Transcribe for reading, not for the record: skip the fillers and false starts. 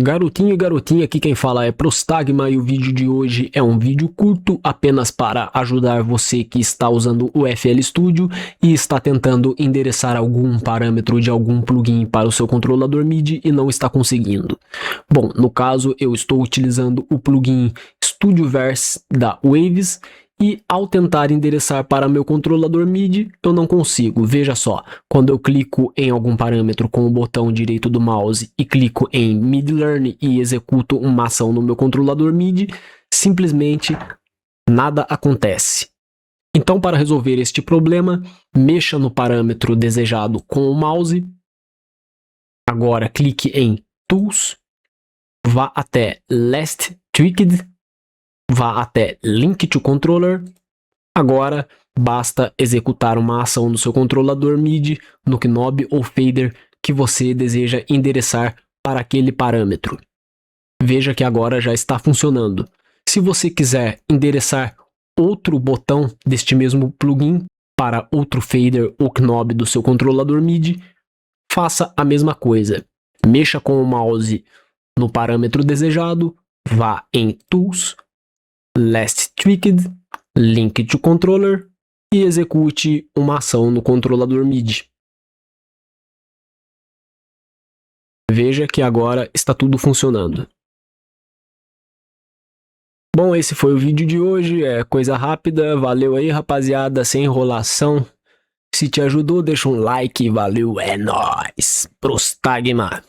Garotinho e garotinha, aqui quem fala é Prostagma e o vídeo de hoje é um vídeo curto apenas para ajudar você que está usando o FL Studio e está tentando endereçar algum parâmetro de algum plugin para o seu controlador MIDI e não está conseguindo. Bom, no caso eu estou utilizando o plugin Studioverse da Waves e ao tentar endereçar para meu controlador MIDI, eu não consigo. Veja só, quando eu clico em algum parâmetro com o botão direito do mouse e clico em MIDI Learn e executo uma ação no meu controlador MIDI, simplesmente nada acontece. Então, para resolver este problema, mexa no parâmetro desejado com o mouse. Agora clique em Tools, vá até Last Tweaked, vá até Link to Controller. Agora basta executar uma ação no seu controlador MIDI, no knob ou fader que você deseja endereçar para aquele parâmetro. Veja que agora já está funcionando. Se você quiser endereçar outro botão deste mesmo plugin para outro fader ou knob do seu controlador MIDI, faça a mesma coisa. Mexa com o mouse no parâmetro desejado, vá em Tools, Last Tweaked, Link to Controller e execute uma ação no controlador MIDI. Veja que agora está tudo funcionando. Bom, esse foi o vídeo de hoje, é coisa rápida, valeu aí rapaziada, sem enrolação. Se te ajudou, deixa um like, valeu, é nóis, Prostagma.